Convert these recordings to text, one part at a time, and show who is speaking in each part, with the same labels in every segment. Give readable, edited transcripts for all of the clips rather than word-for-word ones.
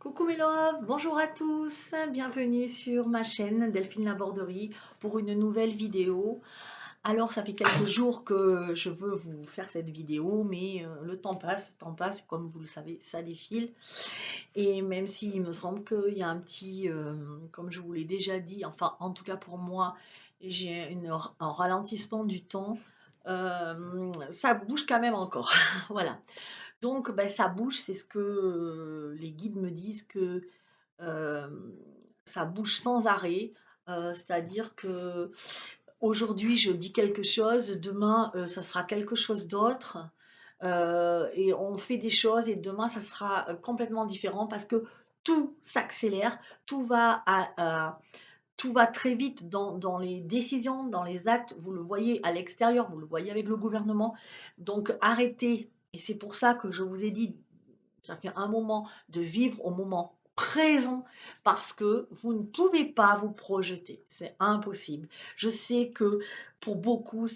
Speaker 1: Coucou mes loves, bonjour à tous, bienvenue sur ma chaîne Delphine Laborderie pour une nouvelle vidéo. Alors ça fait quelques jours que je veux vous faire cette vidéo, mais le temps passe, et comme vous le savez, ça défile. Et même s'il me semble qu'il y a un petit, comme je vous l'ai déjà dit, enfin en tout cas pour moi, j'ai un ralentissement du temps. Ça bouge quand même encore, voilà. Donc, ben, ça bouge, c'est ce que les guides me disent que hem, ça bouge sans arrêt. C'est-à-dire que aujourd'hui je dis quelque chose, demain, ça sera quelque chose d'autre. Et on fait des choses et demain ça sera, complètement différent parce que tout s'accélère, tout va tout va très vite dans les décisions, dans les actes. Vous le voyez à l'extérieur, vous le voyez avec le gouvernement. Donc arrêtez, et c'est pour ça que je vous ai dit, ça fait un moment, de vivre au moment présent parce que vous ne pouvez pas vous projeter. C'est impossible. Je sais que pour beaucoup,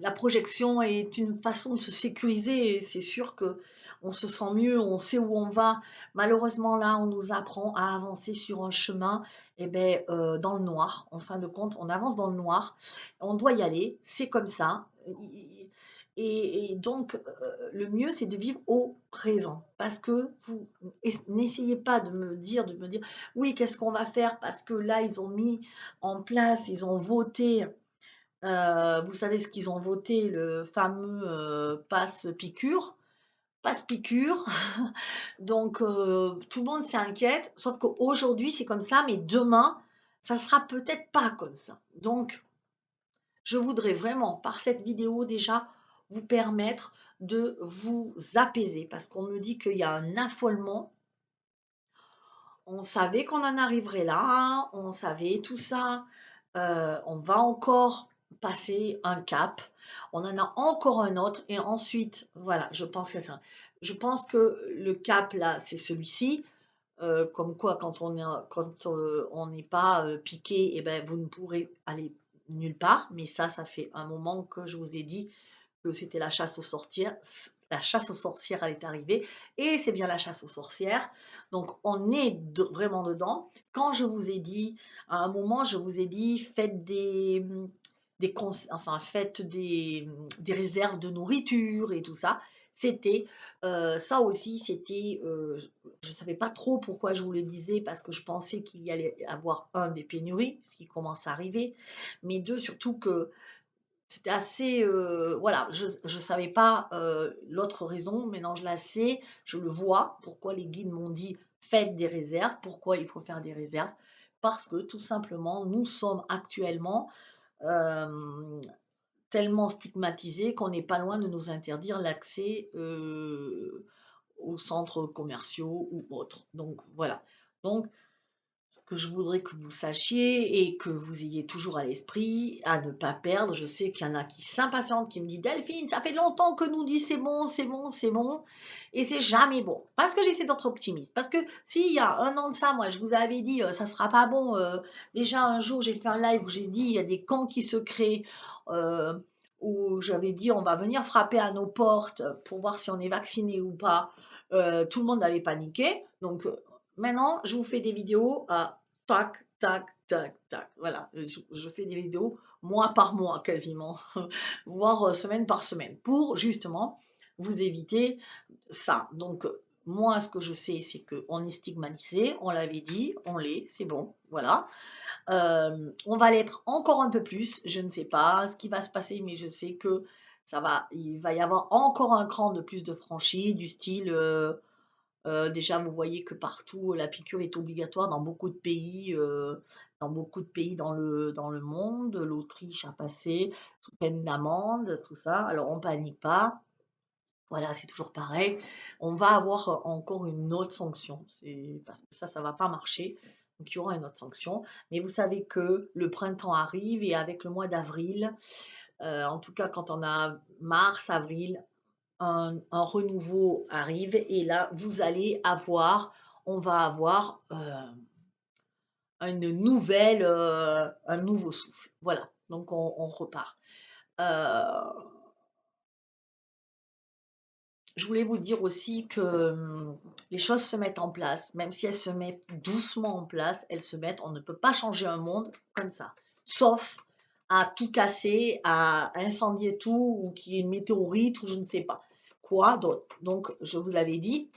Speaker 1: la projection est une façon de se sécuriser et c'est sûr que on se sent mieux, on sait où on va. Malheureusement, là, on nous apprend à avancer sur un chemin, et ben, dans le noir. En fin de compte, on avance dans le noir. On doit y aller, c'est comme ça. Et donc, le mieux, c'est de vivre au présent. Parce que vous n'essayez pas de me dire: «Oui, qu'est-ce qu'on va faire?» parce que là, ils ont mis en place, ils ont voté. Vous savez ce qu'ils ont voté? Le fameux, passe piqûre. Donc tout le monde s'inquiète, sauf qu'aujourd'hui, c'est comme ça, mais demain, ça sera peut-être pas comme ça. Donc je voudrais vraiment, par cette vidéo déjà, vous permettre de vous apaiser parce qu'on me dit qu'il y a un affolement. On savait qu'on en arriverait là, on savait tout ça. On va encore passer un cap, on en a encore un autre et ensuite, voilà, je pense que ça. Je pense que le cap là, c'est celui-ci, comme quoi quand, on n'est pas, piqué, et ben, vous ne pourrez aller nulle part. Mais ça fait un moment que je vous ai dit que c'était la chasse aux sorcières. La chasse aux sorcières, elle est arrivée et c'est bien la chasse aux sorcières. Donc on est vraiment dedans. Quand je vous ai dit, à un moment, je vous ai dit, faites enfin, faites des réserves de nourriture et tout ça. C'était ça aussi, c'était, je ne savais pas trop pourquoi je vous le disais parce que je pensais qu'il y allait avoir un, des pénuries, ce qui commence à arriver, mais deux, surtout que c'était assez, voilà, je ne savais pas, l'autre raison. Maintenant je la sais, je le vois, pourquoi les guides m'ont dit: «Faites des réserves». Pourquoi il faut faire des réserves? Parce que tout simplement, nous sommes actuellement, hem, tellement stigmatisés qu'on n'est pas loin de nous interdire l'accès, aux centres commerciaux ou autres. Donc voilà. Donc ce que je voudrais que vous sachiez et que vous ayez toujours à l'esprit, à ne pas perdre, je sais qu'il y en a qui s'impatientent, qui me disent: «Delphine, ça fait longtemps que nous dit c'est bon, c'est bon, c'est bon», et c'est jamais bon. Parce que j'essaie d'être optimiste, parce que s'il y a un an de ça, moi je vous avais dit: «Ça sera pas bon», déjà un jour j'ai fait un live où j'ai dit: «Il y a des camps qui se créent», heu, où j'avais dit: «On va venir frapper à nos portes pour voir si on est vacciné ou pas». Tout le monde avait paniqué, donc maintenant je vous fais des vidéos à tac, tac, tac, tac. Voilà, je fais des vidéos mois par mois quasiment, voire, semaine par semaine, pour justement vous éviter ça. Donc, moi ce que je sais, c'est qu'on est stigmatisé, on l'avait dit, on l'est, c'est bon, voilà. On va l'être encore un peu plus, je ne sais pas ce qui va se passer, mais je sais que il va y avoir encore un cran de plus de franchi, du style, déjà, vous voyez que partout, la piqûre est obligatoire dans beaucoup de pays dans le monde. L'Autriche a passé sous peine d'amende, tout ça. Alors on panique pas, voilà, c'est toujours pareil. On va avoir, encore une autre sanction, c'est parce que ça va pas marcher, donc il y aura une autre sanction. Mais vous savez que le printemps arrive et avec le mois d'avril, en tout cas quand on a mars, avril, un renouveau arrive et là, on va avoir, un nouveau souffle. Voilà, donc on repart. Heu, je voulais vous dire aussi que, les choses se mettent en place, même si elles se mettent doucement en place, elles se mettent on ne peut pas changer un monde comme ça. Sauf à tout casser, à incendier tout ou qu'il y ait une météorite ou je ne sais pas. Quoi d'autre? Donc je vous l'avais dit,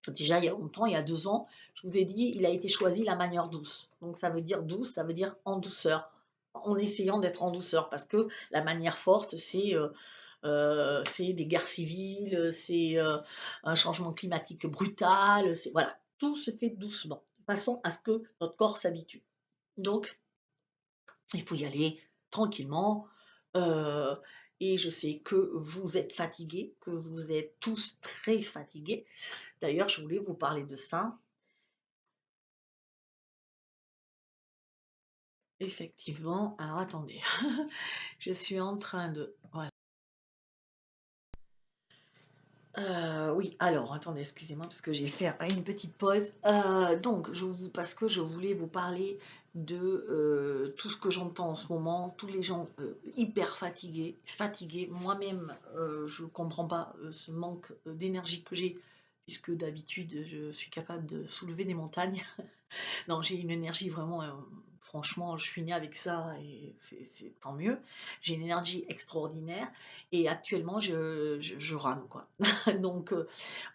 Speaker 1: déjà il y a longtemps, il y a 2 ans, je vous ai dit: «Il a été choisi la manière douce». Donc ça veut dire douce, ça veut dire en douceur, en essayant d'être en douceur parce que la manière forte, c'est des guerres civiles, c'est, un changement climatique brutal, c'est voilà, tout se fait doucement, de façon à ce que notre corps s'habitue. Donc il faut y aller tranquillement, heu et je sais que vous êtes fatigués, que vous êtes tous très fatigués. D'ailleurs, je voulais vous parler de ça. Effectivement, alors attendez, je suis en train de voilà. Oui, alors attendez, excusez-moi parce que j'ai fait une petite pause. Donc parce que je voulais vous parler de, tout ce que j'entends en ce moment, tous les gens, hyper fatigués. Moi-même, je ne comprends pas, ce manque, d'énergie que j'ai puisque d'habitude, je suis capable de soulever des montagnes. Non, j'ai une énergie vraiment, franchement, je suis née avec ça et c'est tant mieux. J'ai une énergie extraordinaire et actuellement je rame quoi. Donc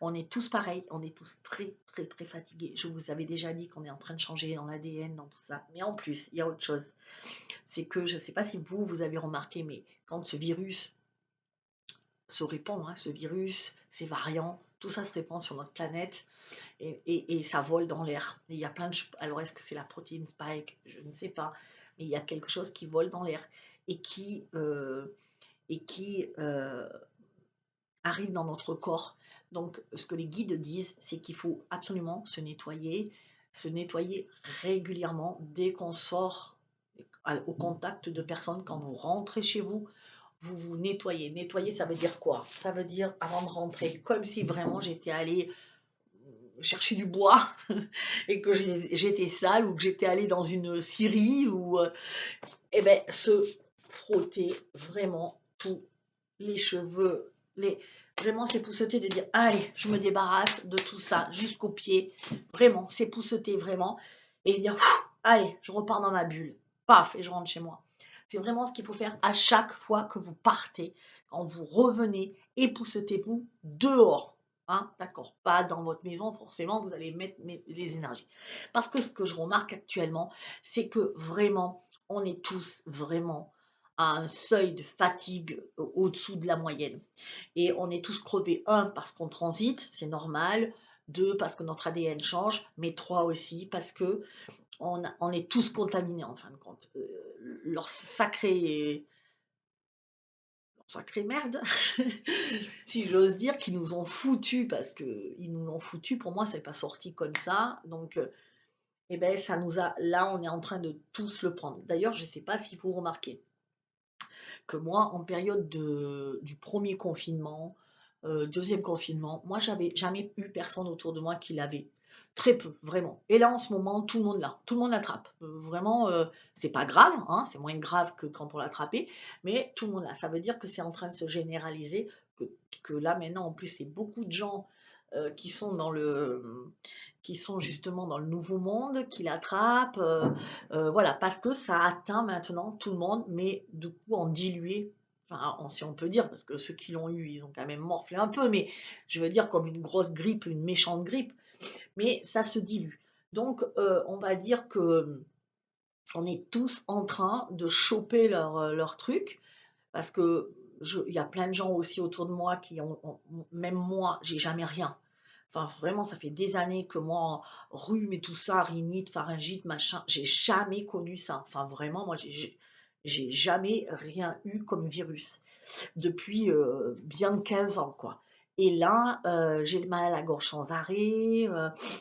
Speaker 1: on est tous pareils, on est tous très, très, très fatigués. Je vous avais déjà dit qu'on est en train de changer dans l'ADN, dans tout ça. Mais en plus, il y a autre chose. C'est que je ne sais pas si vous avez remarqué, mais quand ce virus se répand, hein, ce virus, ces variants, tout ça se répand sur notre planète et ça vole dans l'air. Il y a plein de alors est-ce que c'est la protéine spike? Je ne sais pas, mais il y a quelque chose qui vole dans l'air et qui arrive dans notre corps. Donc ce que les guides disent, c'est qu'il faut absolument se nettoyer régulièrement dès qu'on sort au contact de personnes. Quand vous rentrez chez vous, vous vous nettoyez. Nettoyer, ça veut dire quoi? Ça veut dire avant de rentrer, comme si vraiment j'étais allée chercher du bois et que j'étais sale ou que j'étais allée dans une scierie ou et ben se frotter vraiment tous les cheveux, vraiment s'épousseter de dire allez, je me débarrasse de tout ça jusqu'aux pieds, vraiment s'épousseter vraiment et dire allez, je repars dans ma bulle, paf et je rentre chez moi. C'est vraiment ce qu'il faut faire à chaque fois que vous partez, quand vous revenez, époussetez-vous dehors. Hein, d'accord, pas dans votre maison, forcément, vous allez mettre les énergies. Parce que ce que je remarque actuellement, c'est que vraiment, on est tous vraiment à un seuil de fatigue au-dessous de la moyenne. Et on est tous crevés. Un, parce qu'on transite, c'est normal. Deux, parce que notre ADN change. Mais trois aussi, parce que on est tous contaminés en fin de compte. Leur sacrée merde, si j'ose dire, qui nous ont foutus, parce qu'ils nous l'ont foutu, pour moi, c'est pas sorti comme ça. Donc, eh ben, ça nous a. Là, on est en train de tous le prendre. D'ailleurs, je ne sais pas si vous remarquez que moi, en période du premier confinement, 2e confinement, moi, j'avais jamais eu personne autour de moi qui l'avait. Très peu, vraiment. Et là, en ce moment, tout le monde l'a. Tout le monde l'attrape. Vraiment, c'est pas grave, hein, c'est moins grave que quand on l'attrapait, mais tout le monde l'a. Ça veut dire que c'est en train de se généraliser, que, que là, maintenant, en plus, c'est beaucoup de gens qui sont qui sont justement dans le nouveau monde, qui l'attrapent, voilà, parce que ça atteint maintenant tout le monde, mais du coup en dilué, enfin, si on peut dire, parce que ceux qui l'ont eu, ils ont quand même morflé un peu, mais je veux dire comme une grosse grippe, une méchante grippe, mais ça se dilue. Donc, on va dire que on est tous en train de choper leur truc, parce que il y a plein de gens aussi autour de moi qui même moi, j'ai jamais rien. Enfin, vraiment, ça fait des années que moi, rhume et tout ça, rhinite, pharyngite, machin, j'ai jamais connu ça. Enfin, vraiment, moi, j'ai jamais rien eu comme virus depuis bien 15 ans, quoi. Et là, j'ai le mal à la gorge sans arrêt,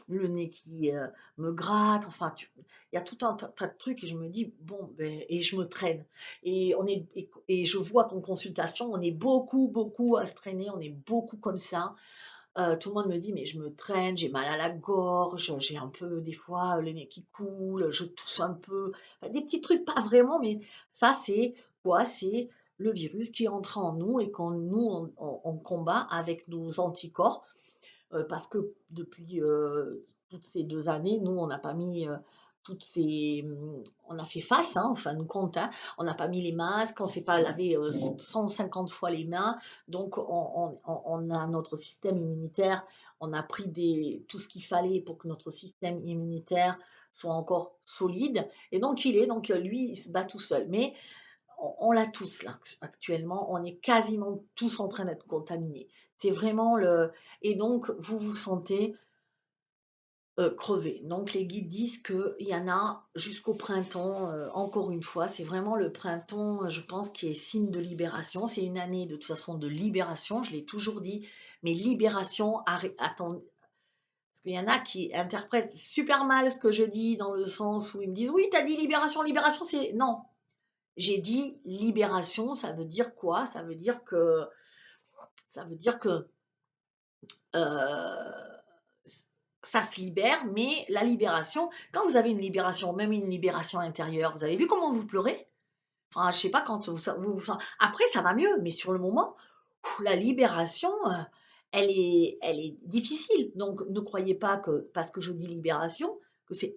Speaker 1: le nez qui me gratte, enfin, il y a tout un tas de trucs et je me dis, bon, ben, et je me traîne. Et je vois qu'en consultation, on est beaucoup, beaucoup à se traîner, on est beaucoup comme ça. Tout le monde me dit: «Mais je me traîne, j'ai mal à la gorge, j'ai un peu des fois le nez qui coule, je tousse un peu». Enfin des petits trucs, pas vraiment, mais ça c'est quoi? C'est, le virus qui est entré en nous et qu'on nous, on combat avec nos anticorps. Parce que depuis, toutes ces 2 années, nous, on n'a pas mis, on a fait face, hein, en fin de compte, hein. On n'a pas mis les masques, on s'est pas lavé, 150 fois les mains, donc on a notre système immunitaire, on a pris tout ce qu'il fallait pour que notre système immunitaire soit encore solide et donc lui, il se bat tout seul. Mais on l'a tous là, actuellement, on est quasiment tous en train d'être contaminés. C'est vraiment le et donc vous vous sentez, crevé. Donc les guides disent qu'il y en a jusqu'au printemps, encore une fois, c'est vraiment le printemps, je pense, qui est signe de libération. C'est une année de toute façon de libération, je l'ai toujours dit, mais libération, parce qu'il y en a qui interprètent super mal ce que je dis dans le sens où ils me disent: «Oui, tu as dit libération, libération, c'est» non, j'ai dit libération, ça veut dire quoi? Ça veut dire que, ç ça se libère, mais la libération quand vous avez une libération, même une libération intérieure, vous avez vu comment vous pleurez? Enfin, je sais pas quand vous sen après ça va mieux, mais sur le moment, la libération, elle est difficile. Donc ne croyez pas que parce que je dis libération, que c'est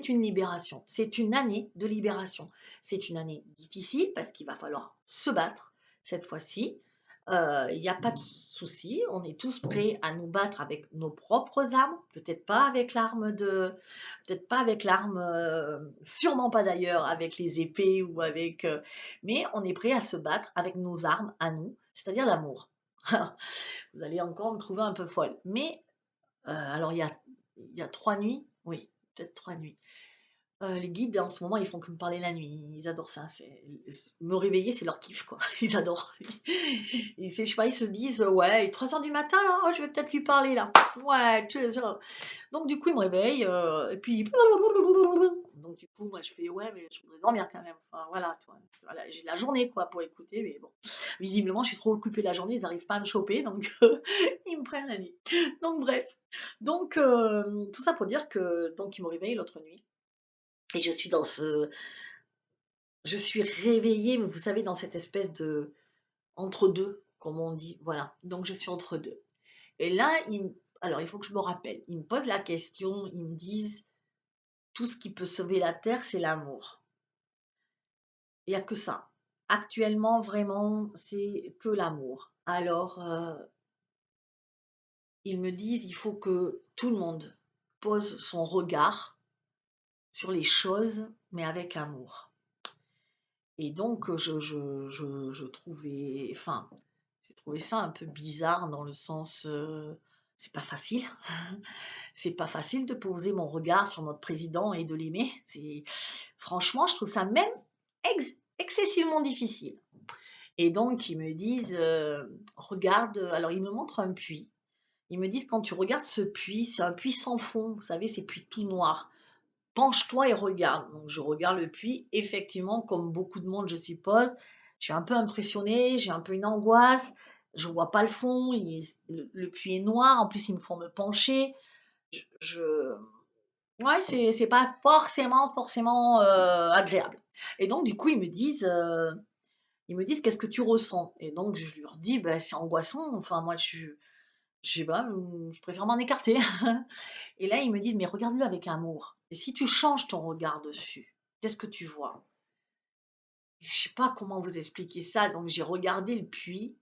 Speaker 1: une libération. C'est une année de libération. C'est une année difficile parce qu'il va falloir se battre cette fois-ci. Il y a pas de souci, on est tous prêts à nous battre avec nos propres armes, peut-être pas avec l'arme, sûrement pas d'ailleurs avec les épées ou avec, mais on est prêt à se battre avec nos armes à nous, c'est-à-dire l'amour. Vous allez encore me trouver un peu folle, mais alors il y a 3 nuits, oui, peut-être 3 nuits. Les guides en ce moment, ils font que me parler la nuit, ils adorent ça, c'est me réveiller, c'est leur kiff quoi, ils adorent. Ils je sais pas, ils se disent: «Ouais, il est 3 heures du matin là, oh je vais peut-être lui parler là. Ouais, tu es sûr». Donc du coup, ils me réveillent, et puis donc du coup, moi je fais: «Ouais, mais je voudrais dormir quand même». Enfin voilà, tu vois? Voilà, j'ai la journée quoi pour écouter, mais bon, visiblement je suis trop occupée la journée, ils arrivent pas à me choper donc ils me prennent la nuit. Donc bref, donc tout ça pour dire que donc ils me réveillent l'autre nuit et je suis réveillée, mais vous savez, dans cette espèce de entre 2, comme on dit, voilà. Donc je suis entre 2. Et là, alors il faut que je me rappelle, ils me posent la question, ils me disent: «Tout ce qui peut sauver la terre, c'est l'amour». Il y a que ça. Actuellement, vraiment, c'est que l'amour. Alors, ils me disent: «Il faut que tout le monde pose son regard sur les choses, mais avec amour». Et donc, je trouvais enfin, j'ai trouvé ça un peu bizarre dans le sens, c'est pas facile. C'est pas facile de poser mon regard sur notre président et de l'aimer. C'est franchement, je trouve ça même excessivement difficile. Et donc ils me disent, «Regarde», alors ils me montrent un puits. Ils me disent: «Quand tu regardes ce puits, c'est un puits sans fond, vous savez, ces puits tout noirs. Penche-toi et regarde». Donc je regarde le puits. Effectivement, comme beaucoup de monde, je suppose, je suis un peu impressionnée, j'ai un peu une angoisse. Je vois pas le fond, le puits est noir, en plus ils me font me pencher. Je Ouais, c'est pas forcément, agréable et donc du coup, ils me disent: «Qu'est-ce que tu ressens?» Et donc je leur dis: «Bah, c'est angoissant, enfin moi je sais pas, je préfère m'en écarter». Et là, ils me disent: «Mais regarde-le avec amour et si tu changes ton regard dessus, qu'est-ce que tu vois?» Je sais pas comment vous expliquer ça, donc j'ai regardé le puits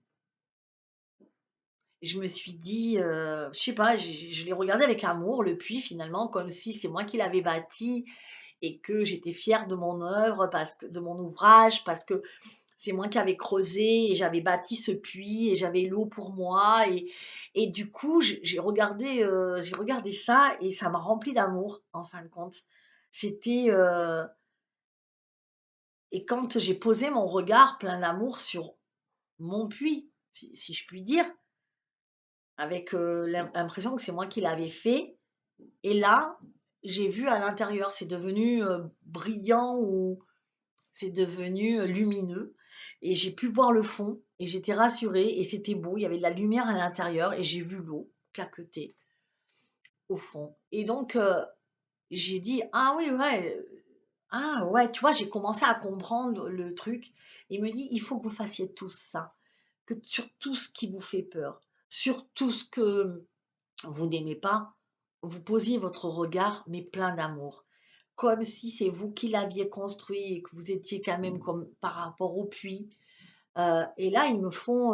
Speaker 1: et je me suis dit, je sais pas, je l'ai regardé avec amour, le puits finalement, comme si c'est moi qui l'avais bâti et que j'étais fière de mon œuvre, parce que de mon ouvrage, parce que c'est moi qui avais creusé et j'avais bâti ce puits et j'avais l'eau pour moi et du coup, j'ai regardé ça et ça m'a rempli d'amour, en fin de compte. C'était, et quand j'ai posé mon regard plein d'amour sur mon puits, si je puis dire, avec, l'impression que c'est moi qui l'avais fait et là, j'ai vu à l'intérieur, c'est devenu, brillant ou c'est devenu, lumineux et j'ai pu voir le fond et j'étais rassurée et c'était beau. Il y avait de la lumière à l'intérieur et j'ai vu l'eau claqueter au fond et donc j'ai dit: «Ah oui, ouais, ah ouais», tu vois? J'ai commencé à comprendre le truc. Il me dit: «Il faut que vous fassiez tous ça, que sur tout ce qui vous fait peur, sur tout ce que vous n'aimez pas, vous posiez votre regard, mais plein d'amour. Comme si c'est vous qui l'aviez construit et que vous étiez quand même comme par rapport au puits». Et là, ils me font,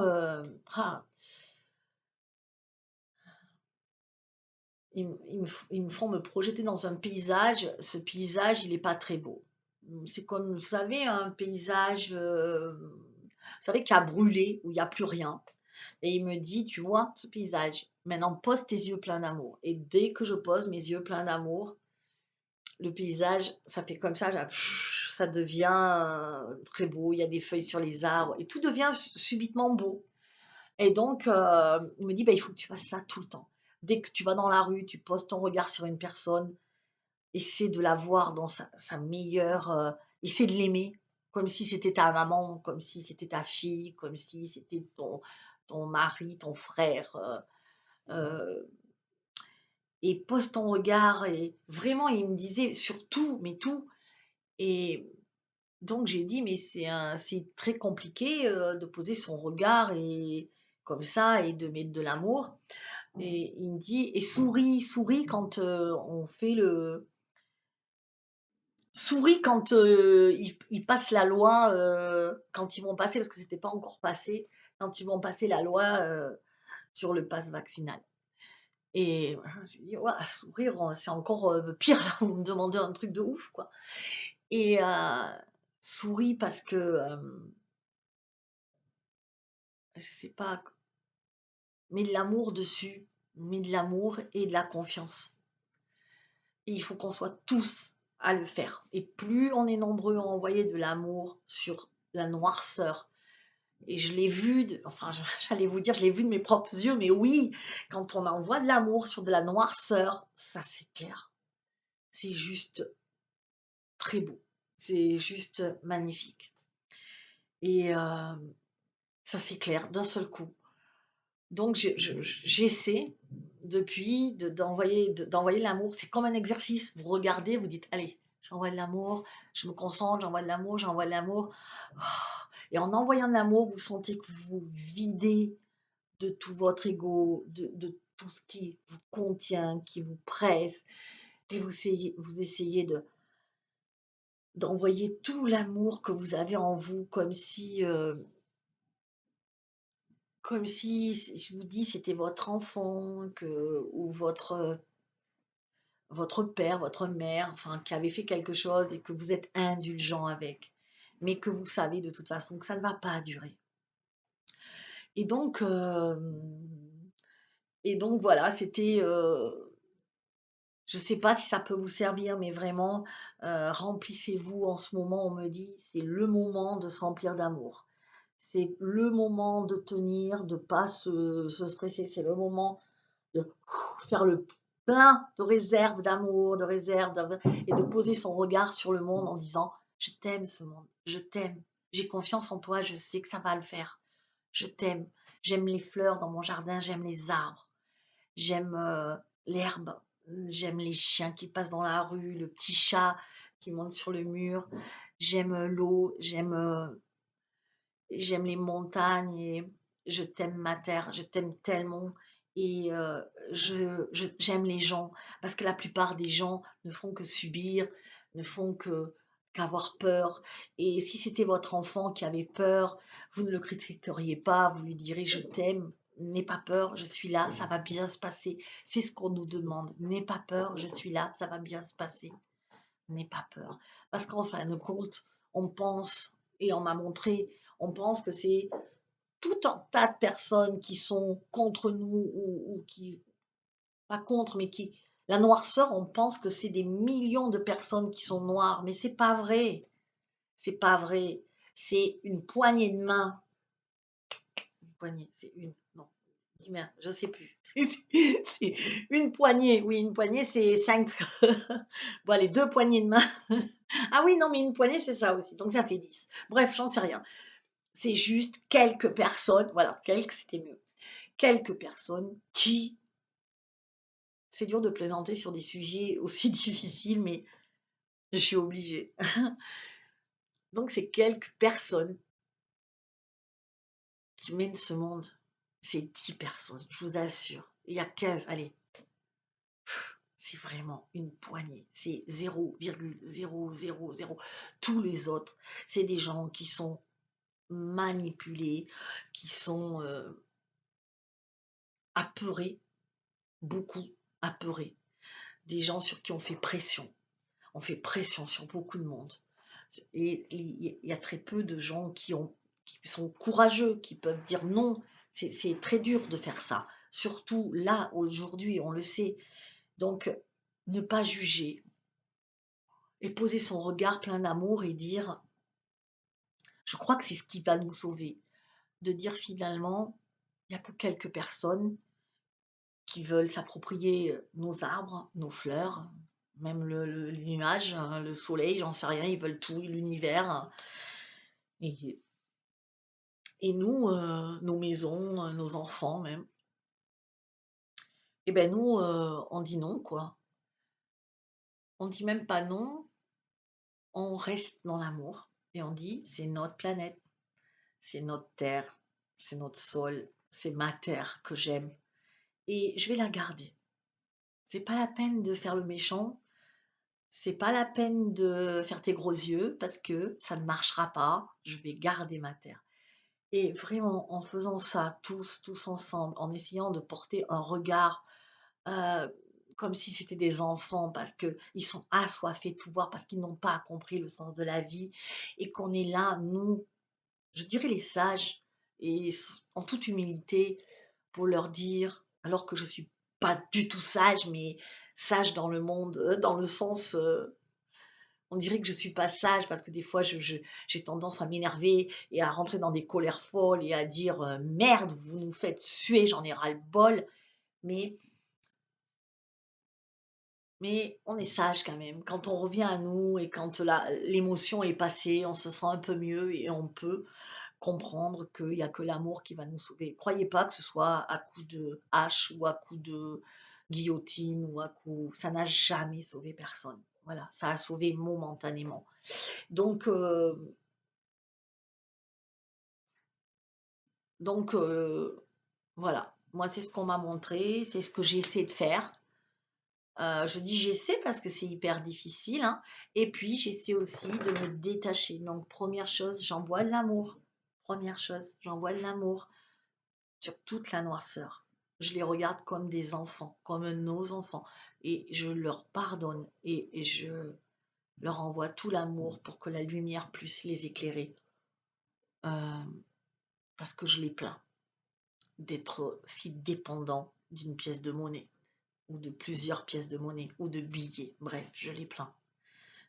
Speaker 1: ils me font me projeter dans un paysage. Ce paysage, il est pas très beau. C'est comme, vous savez, un paysage, vous savez, qui a brûlé, où il y a plus rien. Et il me dit: «Tu vois ce paysage? Maintenant pose tes yeux pleins d'amour». Et dès que je pose mes yeux pleins d'amour, le paysage, ça fait comme ça, là, ça devient, très beau. Il y a des feuilles sur les arbres et tout devient subitement beau. Et donc, il me dit: «Bah, il faut que tu fasses ça tout le temps. Dès que tu vas dans la rue, tu poses ton regard sur une personne, essaie de la voir dans sa meilleure, essaie de l'aimer comme si c'était ta maman, comme si c'était ta fille, comme si c'était ton mari, ton frère, heu et pose ton regard». Et vraiment, il me disait sur tout, mais tout. Et donc j'ai dit: «Mais c'est très compliqué, de poser son regard et comme ça et de mettre de l'amour». Et il me dit: «Et souris, souris quand, on fait le souris quand, ils passent la loi, quand ils vont passer», parce que c'était pas encore passé, «quand ils vont passer la loi, sur le pass vaccinal». Et je lui dis: «Ouah, sourire, c'est encore, pire là, vous me demandez un truc de ouf, quoi». Et souris parce que, je sais pas, mets de l'amour dessus, mets de l'amour et de la confiance. Et il faut qu'on soit tous à le faire. Et plus on est nombreux à envoyer de l'amour sur la noirceur, et je l'ai vu enfin, j'allais vous dire, je l'ai vu de mes propres yeux, mais oui, quand on envoie de l'amour sur de la noirceur, ça s'éclaire. C'est juste très beau. C'est juste magnifique. Et ça s'éclaire d'un seul coup. Donc j'essaie depuis d'envoyer de l'amour. C'est comme un exercice. Vous regardez, vous dites: «Allez, j'envoie de l'amour, je me concentre, j'envoie de l'amour, j'envoie de l'amour». Ah, et en envoyant de l'amour, vous sentez que vous vous videz de tout votre ego, de tout ce qui vous contient, qui vous presse. Et vous essayez d'envoyer tout l'amour que vous avez en vous, comme si, je vous dis, c'était votre enfant, ou votre père, votre mère, enfin, qui avait fait quelque chose et que vous êtes indulgent avec, mais que vous savez de toute façon que ça ne va pas durer. Et donc, voilà, c'était, je ne sais pas si ça peut vous servir, mais vraiment, remplissez-vous en ce moment. On me dit: «C'est le moment de s'emplir d'amour». C'est le moment de tenir, de pas se stresser. C'est le moment de faire le plein de réserves d'amour, de réserves et de poser son regard sur le monde en disant: «Je t'aime ce monde, je t'aime, j'ai confiance en toi, je sais que ça va le faire. Je t'aime, j'aime les fleurs dans mon jardin, j'aime les arbres, j'aime, l'herbe, j'aime les chiens qui passent dans la rue, le petit chat qui monte sur le mur, j'aime, l'eau, j'aime les montagnes et je t'aime ma terre, je t'aime tellement. Et j'aime les gens parce que la plupart des gens ne font que subir, ne font qu'avoir peur. Et si c'était votre enfant qui avait peur, vous ne le critiqueriez pas, vous lui direz: «Je t'aime, n'aie pas peur, je suis là, ça va bien se passer». C'est ce qu'on nous demande: «N'aie pas peur, je suis là, ça va bien se passer. N'aie pas peur». Parce qu'en fin de compte, on pense, et on m'a montré, on pense que c'est tout un tas de personnes qui sont contre nous, ou qui, pas contre, mais qui, la noirceur, on pense que c'est des millions de personnes qui sont noires, mais c'est pas vrai. C'est pas vrai. C'est une poignée de main. Une poignée, c'est une, non, 10 mains, je sais plus. C'est une poignée, oui, une poignée, c'est 5. Bon, allez, 2 poignées de main. Ah oui, non, mais une poignée, c'est ça aussi, donc ça fait 10. Bref, j'en sais rien. C'est juste quelques personnes, voilà, quelques, c'était mieux. Quelques personnes qui, c'est dur de plaisanter sur des sujets aussi difficiles, mais je suis obligée. Donc c'est quelques personnes qui mène ce monde, c'est 10 personnes, je vous assure. Il y a 15, allez, c'est vraiment une poignée. C'est 0,0000. Tous les autres, c'est des gens qui sont manipulés, qui sont apeurés, beaucoup apeurés. Des gens sur qui on fait pression. On fait pression sur beaucoup de monde. Et il y a très peu de gens qui sont courageux, qui peuvent dire non. C'est très dur de faire ça. Surtout là, aujourd'hui, on le sait. Donc, ne pas juger et poser son regard plein d'amour et dire, je crois que c'est ce qui va nous sauver. De dire finalement, il n'y a que quelques personnes qui veulent s'approprier nos arbres, nos fleurs, même les nuages, hein, le soleil, j'en sais rien, ils veulent tout, l'univers. Et, et nous, nos maisons, nos enfants même, et ben nous, on dit non, quoi. On dit même pas non, on reste dans l'amour et on dit c'est notre planète, c'est notre terre, c'est notre sol, c'est ma terre que j'aime et je vais la garder. C'est pas la peine de faire le méchant, c'est pas la peine de faire tes gros yeux parce que ça ne marchera pas, je vais garder ma terre. Et vraiment, en faisant ça tous ensemble, en essayant de porter un regard comme si c'était des enfants, parce qu'ils sont assoiffés de pouvoir, parce qu'ils n'ont pas compris le sens de la vie, et qu'on est là, nous, je dirais les sages, et en toute humilité, pour leur dire, alors que je suis pas du tout sage, mais sage dans le monde, dans le sens, on dirait que je suis pas sage parce que des fois j'ai tendance à m'énerver et à rentrer dans des colères folles et à dire merde, vous nous faites suer, j'en ai ras le bol. Mais Mais on est sage quand même. Quand on revient à nous et quand l'émotion est passée, on se sent un peu mieux et on peut comprendre qu'il n'y a que l'amour qui va nous sauver. Croyez pas que ce soit à coup de hache ou à coup de guillotine ou à coup. Ça n'a jamais sauvé personne. Voilà, ça a sauvé momentanément. Donc, donc voilà. Moi, c'est ce qu'on m'a montré, c'est ce que j'essaie de faire. Je dis j'essaie parce que c'est hyper difficile, hein, et puis j'essaie aussi de me détacher. Donc première chose, j'envoie de l'amour. Première chose, j'envoie de l'amour sur toute la noirceur. Je les regarde comme des enfants, comme nos enfants et je leur pardonne et je leur envoie tout l'amour pour que la lumière puisse les éclairer, parce que je les plains d'être si dépendants d'une pièce de monnaie ou de plusieurs pièces de monnaie ou de billets. Bref, je les plains.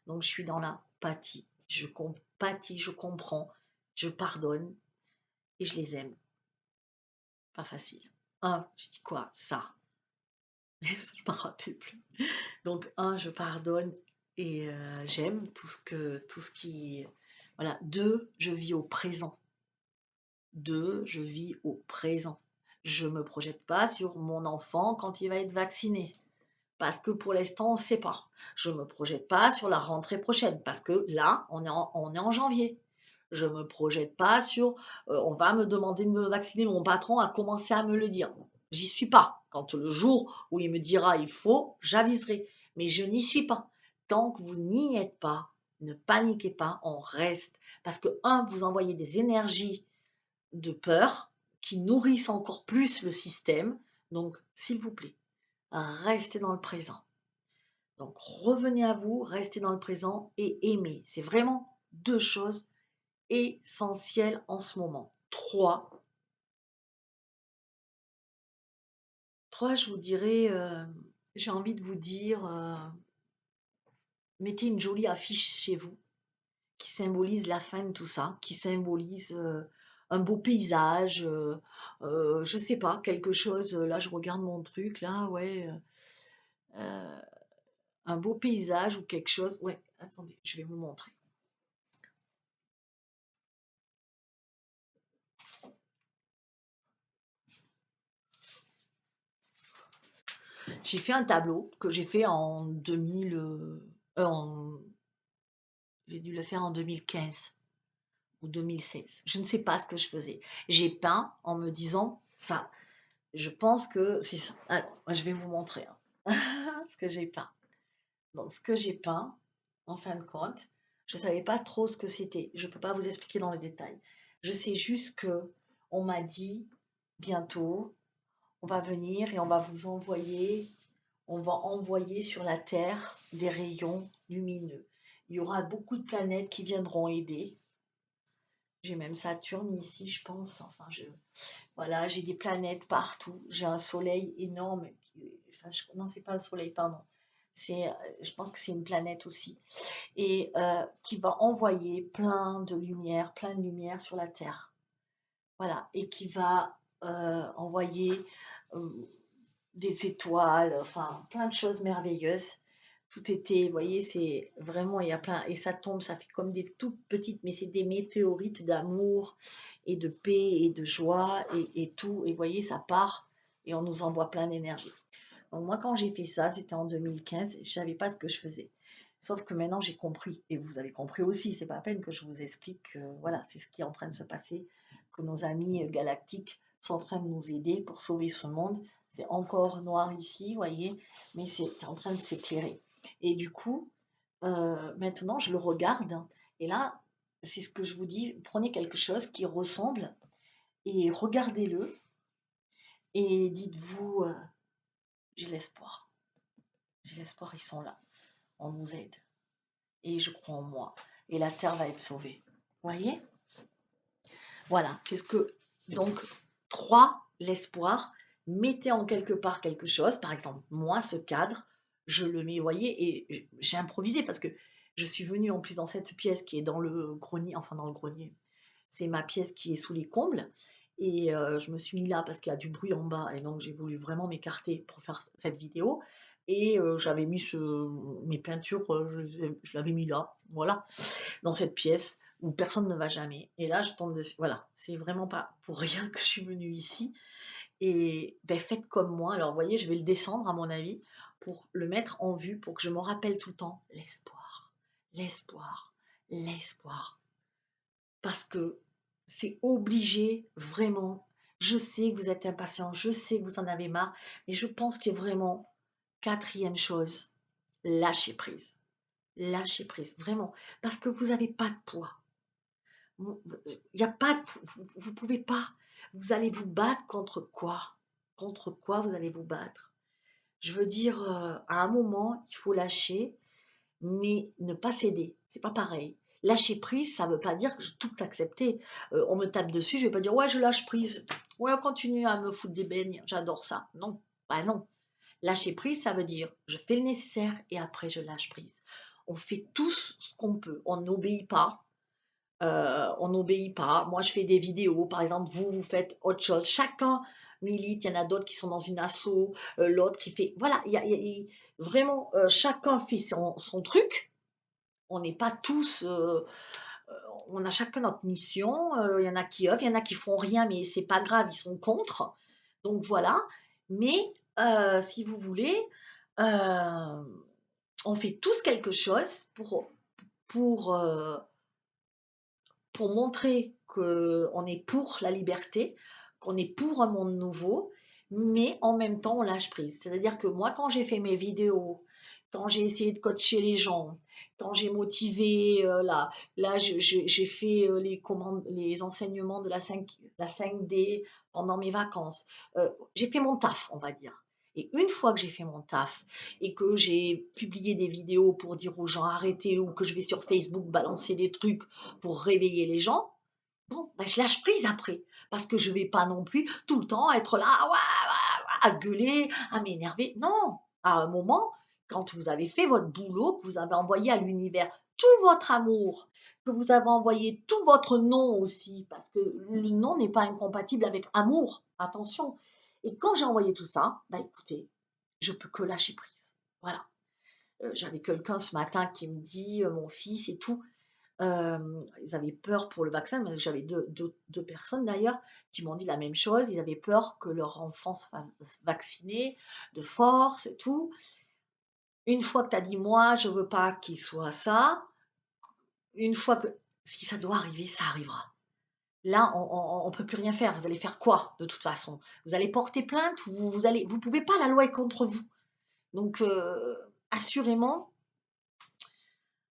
Speaker 1: Donc je suis dans la pathie. Je compatis, je comprends, je pardonne et je les aime. Pas facile. Je dis quoi? Ça. Je ne me rappelle plus. Donc je pardonne et j'aime tout ce qui. Voilà. 2, je vis au présent. 2, je vis au présent. Je ne me projette pas sur mon enfant quand il va être vacciné. Parce que pour l'instant, on ne sait pas. Je ne me projette pas sur la rentrée prochaine, parce que là, on est en janvier. Je ne me projette pas sur, on va me demander de me vacciner, mon patron a commencé à me le dire. J'y suis pas. Quand le jour où il me dira il faut, j'aviserai. Mais je n'y suis pas. Tant que vous n'y êtes pas, ne paniquez pas, on reste. Parce que, vous envoyez des énergies de peur qui nourrissent encore plus le système. Donc, s'il vous plaît, restez dans le présent. Donc revenez à vous, restez dans le présent et aimez. C'est vraiment 2 choses essentielles en ce moment. 3, je vous dirais, j'ai envie de vous dire, mettez une jolie affiche chez vous qui symbolise la fin de tout ça, qui symbolise, un beau paysage, je sais pas, quelque chose, là je regarde mon truc là, ouais, un beau paysage ou quelque chose. Ouais, attendez, je vais vous montrer. J'ai fait un tableau que j'ai fait en 2000, j'ai dû le faire en 2015. ou 2016. Je ne sais pas ce que je faisais. J'ai peint en me disant ça. Je pense que c'est ça. Alors, moi, je vais vous montrer ce que j'ai peint. Donc, ce que j'ai peint, en fin de compte, je ne savais pas trop ce que c'était. Je ne peux pas vous expliquer dans le détail. Je sais juste que on m'a dit bientôt, on va venir et on va envoyer sur la Terre des rayons lumineux. Il y aura beaucoup de planètes qui viendront aider. J'ai même Saturne ici, je pense. Enfin, voilà, j'ai des planètes partout. J'ai un soleil énorme. Enfin, non, c'est pas un soleil, pardon. Je pense que c'est une planète aussi. Et qui va envoyer plein de lumière sur la Terre. Voilà. Et qui va envoyer euh, des étoiles, enfin, plein de choses merveilleuses. Tout était, vous voyez, c'est vraiment, il y a plein, et ça tombe, ça fait comme des toutes petites, mais c'est des météorites d'amour et de paix et de joie et tout. Et vous voyez, ça part et on nous envoie plein d'énergie. Donc moi, quand j'ai fait ça, c'était en 2015, je ne savais pas ce que je faisais. Sauf que maintenant, j'ai compris, et vous avez compris aussi, c'est pas la peine que je vous explique que voilà, c'est ce qui est en train de se passer, que nos amis galactiques sont en train de nous aider pour sauver ce monde. C'est encore noir ici, vous voyez, mais c'est en train de s'éclairer. Et du coup, maintenant, je le regarde, et là, c'est ce que je vous dis, prenez quelque chose qui ressemble, et regardez-le, et dites-vous, j'ai l'espoir. J'ai l'espoir, ils sont là. On nous aide. Et je crois en moi. Et la terre va être sauvée. Vous voyez? Voilà, c'est ce que. Donc, 3, l'espoir. Mettez en quelque part quelque chose. Par exemple, moi, ce cadre, je le mets, vous voyez, et j'ai improvisé parce que je suis venue en plus dans cette pièce qui est dans le grenier, enfin dans le grenier. C'est ma pièce qui est sous les combles. Et je me suis mis là parce qu'il y a du bruit en bas. Et donc, j'ai voulu vraiment m'écarter pour faire cette vidéo. Et j'avais mis mes peintures, je l'avais mis là, voilà, dans cette pièce où personne ne va jamais. Et là, je tombe dessus. Voilà, c'est vraiment pas pour rien que je suis venue ici. Et ben, faites comme moi. Alors, vous voyez, je vais le descendre, à mon avis, pour le mettre en vue, pour que je me rappelle tout le temps l'espoir, l'espoir, l'espoir. Parce que c'est obligé, vraiment. Je sais que vous êtes impatient, je sais que vous en avez marre, mais je pense que vraiment, quatrième chose, lâcher prise. Lâcher prise, vraiment. Parce que vous n'avez pas de poids. Il n'y a pas de, vous ne pouvez pas. Vous allez vous battre contre quoi? Contre quoi vous allez vous battre? Je veux dire, à un moment, il faut lâcher, mais ne pas céder. C'est pas pareil. Lâcher prise, ça ne veut pas dire que je tout accepter. On me tape dessus, je vais pas dire ouais, je lâche prise. Ouais, on continue à me foutre des beignes, j'adore ça. Non, bah non. Lâcher prise, ça veut dire je fais le nécessaire et après je lâche prise. On fait tous ce qu'on peut. On n'obéit pas. On n'obéit pas. Moi, je fais des vidéos, par exemple, vous faites autre chose. Chacun milite. Il y en a d'autres qui sont dans une asso, l'autre qui fait. Voilà, vraiment, chacun fait son truc. On n'est pas tous. On a chacun notre mission. Il y en a qui œuvrent, il y en a qui font rien, mais c'est pas grave, ils sont contre. Donc voilà. Mais si vous voulez, euh, on fait tous quelque chose pour, euh, pour montrer qu'on est pour la liberté, qu'on est pour un monde nouveau, mais en même temps, on lâche prise. C'est-à-dire que moi, quand j'ai fait mes vidéos, quand j'ai essayé de coacher les gens, quand j'ai motivé, là j'ai fait les enseignements de la 5D pendant mes vacances. J'ai fait mon taf, on va dire. Et une fois que j'ai fait mon taf et que j'ai publié des vidéos pour dire aux gens arrêtez ou que je vais sur Facebook balancer des trucs pour réveiller les gens, bon, ben, je lâche prise après. Parce que je ne vais pas non plus tout le temps être là, ouais, ouais, ouais, à gueuler, à m'énerver. Non, à un moment, quand vous avez fait votre boulot, que vous avez envoyé à l'univers tout votre amour, que vous avez envoyé tout votre nom aussi, parce que le nom n'est pas incompatible avec amour, attention. Et quand j'ai envoyé tout ça, bah écoutez, je peux que lâcher prise. Voilà. J'avais quelqu'un ce matin qui me dit, mon fils et tout, ils avaient peur pour le vaccin, mais j'avais deux personnes d'ailleurs qui m'ont dit la même chose. Ils avaient peur que leur enfant se fasse vacciner de force et tout. Une fois que tu as dit, moi, je veux pas qu'il soit ça, une fois que si ça doit arriver, ça arrivera. Là, on peut plus rien faire. Vous allez faire quoi de toute façon? Vous allez porter plainte ou vous pouvez pas, la loi est contre vous. Donc assurément,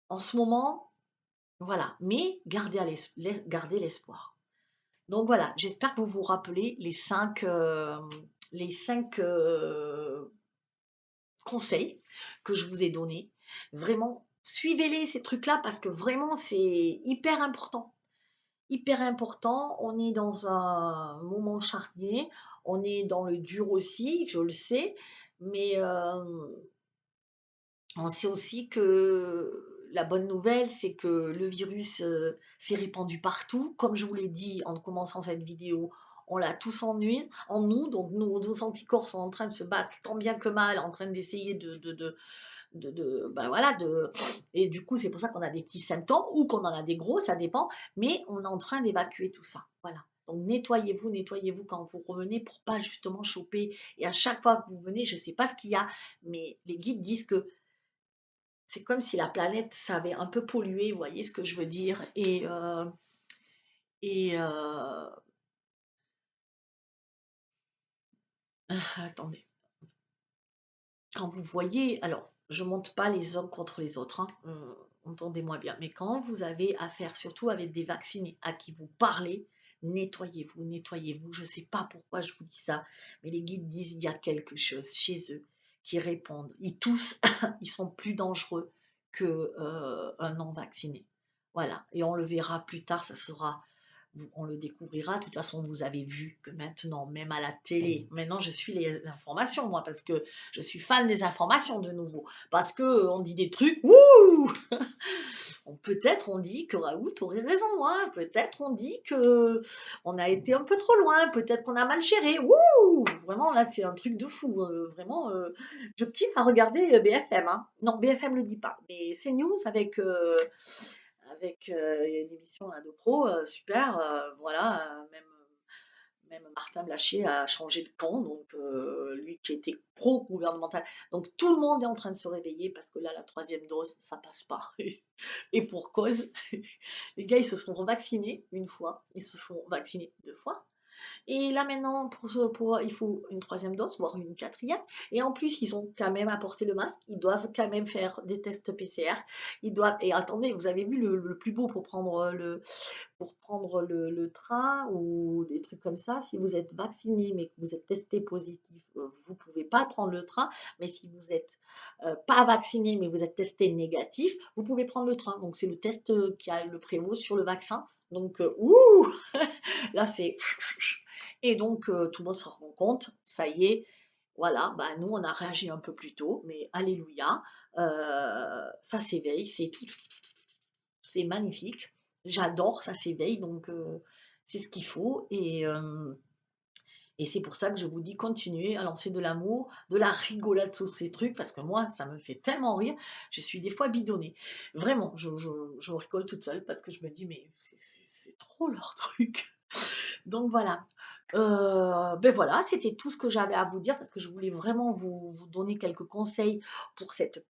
Speaker 1: en ce moment, voilà, mais gardez l'espoir. Donc voilà, j'espère que vous vous rappelez les 5 conseils que je vous ai donnés. Vraiment, suivez-les ces trucs-là parce que vraiment c'est hyper important. Hyper important, on est dans un moment charnier, on est dans le dur aussi, je le sais, mais on sait aussi que la bonne nouvelle, c'est que le virus, s'est répandu partout. Comme je vous l'ai dit en commençant cette vidéo, on l'a tous en nous, donc nos anticorps sont en train de se battre tant bien que mal, en train d'essayer ben voilà, et du coup, c'est pour ça qu'on a des petits symptômes ou qu'on en a des gros, ça dépend, mais on est en train d'évacuer tout ça. Voilà. Donc nettoyez-vous quand vous revenez pour pas justement choper. Et à chaque fois que vous venez, je sais pas ce qu'il y a, mais les guides disent que c'est comme si la planète s'avait un peu pollué, vous voyez ce que je veux dire? Et attendez, quand vous voyez, alors je monte pas les uns contre les autres, hein, entendez-moi bien, mais quand vous avez affaire, surtout avec des vaccinés à qui vous parlez, nettoyez-vous, nettoyez-vous. Je sais pas pourquoi je vous dis ça, mais les guides disent il y a quelque chose chez eux qui répondent. Ils tous, ils sont plus dangereux que un non vacciné. Voilà, et on le verra plus tard, ça sera on le découvrira. De toute façon, vous avez vu que maintenant, même à la télé, maintenant je suis les informations, moi, parce que je suis fan des informations de nouveau. Parce que on dit des trucs, ouh. Peut-être on dit que Raoult aurait raison, hein. Peut-être on dit que on a été un peu trop loin, peut-être qu'on a mal géré. Ouh. Vraiment, là, c'est un truc de fou. Vraiment, je kiffe à regarder BFM. Hein. Non, BFM le dit pas, mais c'est News avec il y a une émission là de pro, super, voilà, même Martin Blachier a changé de camp, donc lui qui était pro-gouvernemental. Donc tout le monde est en train de se réveiller parce que là, la troisième dose, ça passe pas. Et pour cause, les gars, ils se sont vaccinés une fois, ils se font vacciner deux fois, et là maintenant, il faut une troisième dose, voire une quatrième. Et en plus, ils ont quand même apporté le masque. Ils doivent quand même faire des tests PCR. Ils doivent. Et attendez, vous avez vu le plus beau pour prendre le train ou des trucs comme ça. Si vous êtes vacciné mais que vous êtes testé positif, vous ne pouvez pas prendre le train. Mais si vous êtes pas vacciné mais vous êtes testé négatif, vous pouvez prendre le train. Donc c'est le test qui a le prévaut sur le vaccin. Donc, ouh, là c'est et donc tout le monde se rend compte, ça y est, voilà, bah, nous on a réagi un peu plus tôt, mais alléluia, ça s'éveille, c'est magnifique. J'adore, ça s'éveille, donc c'est ce qu'il faut et c'est pour ça que je vous dis continuez à lancer de l'amour, de la rigolade sur ces trucs parce que moi, ça me fait tellement rire, je suis des fois bidonnée. Vraiment, je rigole toute seule parce que je me dis: «Mais c'est trop leur truc». Donc voilà. Beh, voilà, c'était tout ce que j'avais à vous dire parce que je voulais vraiment vous donner quelques conseils pour pour cette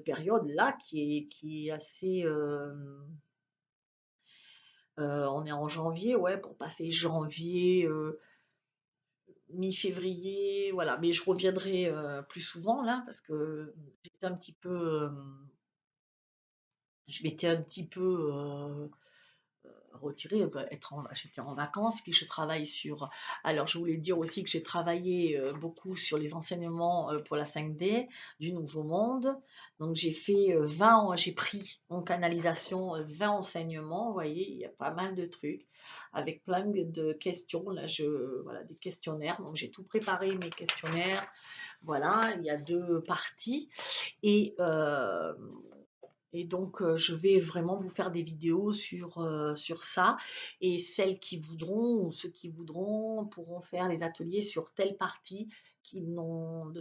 Speaker 1: période-là qui est assez, on est en janvier, ouais, pour passer janvier, mi-février, voilà. Mais je reviendrai, plus souvent là parce que j'étais un petit peu, je m'étais un petit peu, retirée, bah, j'étais en vacances, puis je travaille sur alors je voulais dire aussi que j'ai travaillé, beaucoup sur les enseignements, pour la 5D du Nouveau Monde. Donc j'ai fait, 20 j'ai pris en canalisation, 20 enseignements, vous voyez? Il y a pas mal de trucs avec plein de questions. Là, voilà, des questionnaires, donc j'ai tout préparé mes questionnaires. Voilà, il y a 2 parties et et donc, je vais vraiment vous faire des vidéos sur ça et celles qui voudront ou ceux qui voudront pourront faire les ateliers sur telle partie qui n'ont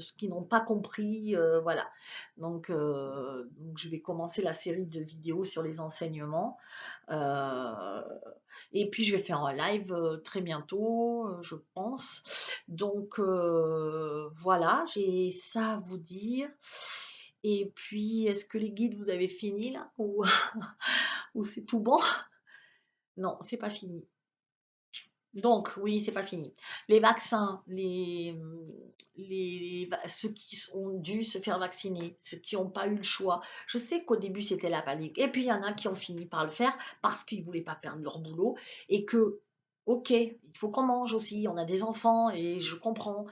Speaker 1: pas compris, voilà. Donc je vais commencer la série de vidéos sur les enseignements, heu et puis je vais faire un live, très bientôt, je pense. Donc voilà, j'ai ça à vous dire Et puis, est-ce que les guides, vous avez fini là? Ou ou c'est tout bon? Non, c'est pas fini. Donc oui, c'est pas fini. Les vaccins, ceux qui ont dû se faire vacciner, ceux qui ont pas eu le choix. Je sais qu'au début, c'était la panique et puis il y en a qui ont fini par le faire parce qu'ils voulaient pas perdre leur boulot et que, OK, il faut qu'on mange aussi, on a des enfants et je comprends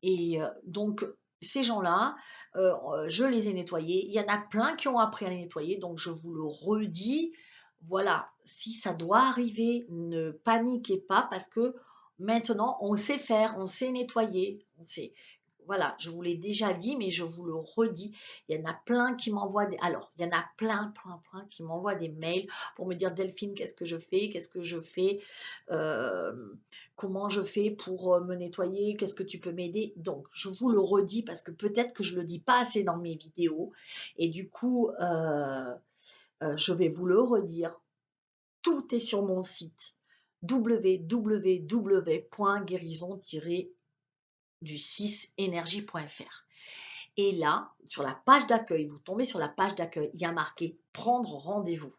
Speaker 1: et donc ces gens-là, je les ai nettoyés. Il y en a plein qui ont appris à les nettoyer, donc je vous le redis, voilà, si ça doit arriver, ne paniquez pas parce que maintenant on sait faire, on sait nettoyer, on sait voilà, je vous l'ai déjà dit, mais je vous le redis. Il y en a plein qui m'envoient des alors, il y en a plein, plein, plein qui m'envoient des mails pour me dire: «Delphine, qu'est-ce que je fais? Qu'est-ce que je fais? Hem, comment je fais pour, me nettoyer? Qu'est-ce que tu peux m'aider?» Donc je vous le redis parce que peut-être que je le dis pas assez dans mes vidéos et du coup, je vais vous le redire. Tout est sur mon site www.guérison-du6énergie.fr et là, sur la page d'accueil, vous tombez sur la page d'accueil, il y a marqué «Prendre rendez-vous»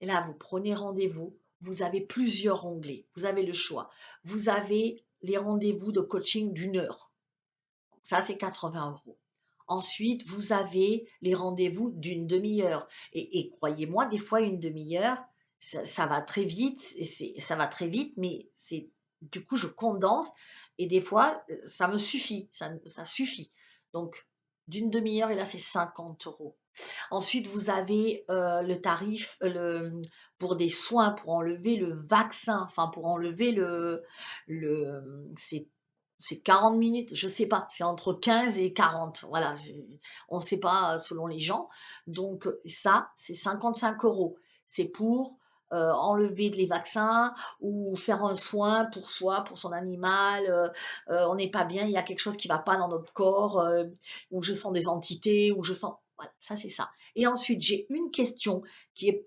Speaker 1: et là, vous prenez rendez-vous, vous avez plusieurs onglets, vous avez le choix. Vous avez les rendez-vous de coaching d'1 heure. Ça, c'est 80 €. Ensuite, vous avez les rendez-vous d'une demi-heure et croyez-moi, des fois, une demi-heure, ça va très vite et ça va très vite, mais c'est du coup, je condense et des fois, ça me suffit, ça suffit. Donc d'une demi-heure et là, c'est 50 €. Ensuite, vous avez, le tarif, pour des soins, pour enlever le vaccin, enfin pour enlever c'est 40 minutes, je sais pas, c'est entre 15 et 40, voilà, on ne sait pas, selon les gens. Donc, ça, c'est 55 €. C'est pour, enlever les vaccins ou faire un soin pour soi, pour son animal, on n'est pas bien, il y a quelque chose qui va pas dans notre corps, où je sens des entités, où je sens voilà, ça c'est ça. Et ensuite, j'ai une question qui est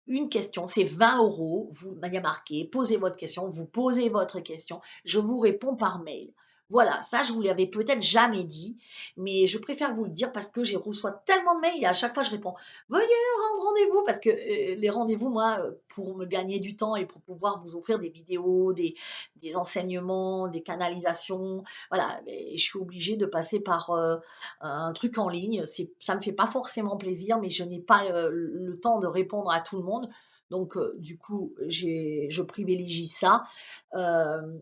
Speaker 1: une question, c'est 20 €. Vous il y a marqué: «Posez votre question», vous posez votre question, je vous réponds par mail. Voilà, ça je vous l'avais peut-être jamais dit, mais je préfère vous le dire parce que j'ai reçois tellement de mails et à chaque fois je réponds: «Veuillez rendre rendez-vous» parce que, les rendez-vous moi, pour me gagner du temps et pour pouvoir vous offrir des vidéos, des enseignements, des canalisations, voilà et je suis obligée de passer par, un truc en ligne. Ça me fait pas forcément plaisir, mais je n'ai pas, le temps de répondre à tout le monde. Donc, du coup, je privilégie ça.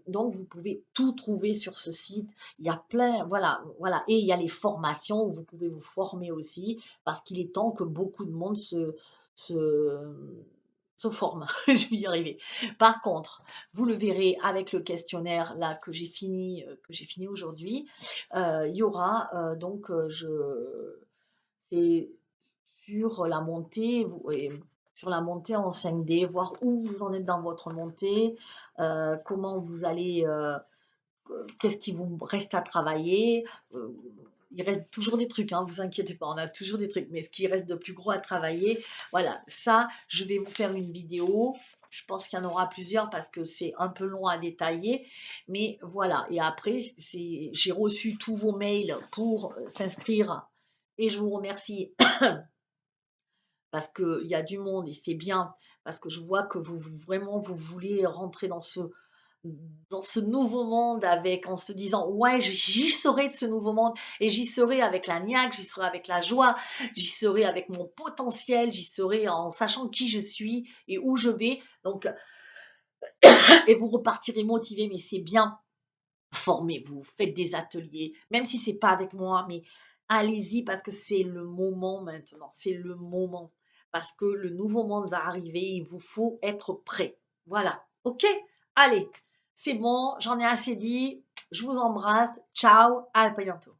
Speaker 1: Donc vous pouvez tout trouver sur ce site. Il y a plein voilà, voilà et il y a les formations où vous pouvez vous former aussi, parce qu'il est temps que beaucoup de monde se se forme. Je vais y arriver. Par contre, vous le verrez avec le questionnaire là que j'ai fini aujourd'hui, il y aura, donc, c'est sur la montée, sur la montée en 5D, voir où vous en êtes dans votre montée, comment vous allez, qu'est-ce qui vous reste à travailler, heu, il reste toujours des trucs, hein, vous inquiétez pas, on a toujours des trucs, mais ce qui reste de plus gros à travailler, voilà, ça, je vais vous faire une vidéo. Je pense qu'il y en aura plusieurs parce que c'est un peu long à détailler, mais voilà et après j'ai reçu tous vos mails pour, s'inscrire et je vous remercie parce qu'il y a du monde et c'est bien, parce que je vois que vraiment vous voulez rentrer dans ce nouveau monde avec en se disant: «Ouais, j'y serai de ce nouveau monde et j'y serai avec la niaque, j'y serai avec la joie, j'y serai avec mon potentiel, j'y serai en sachant qui je suis et où je vais», donc et vous repartirez motivés, mais c'est bien. Formez-vous, faites des ateliers, même si c'est pas avec moi, mais allez-y parce que c'est le moment maintenant, c'est le moment. Parce que le nouveau monde va arriver, il vous faut être prêt. Voilà, OK? Allez, c'est bon, j'en ai assez dit. Je vous embrasse. Ciao, à bientôt.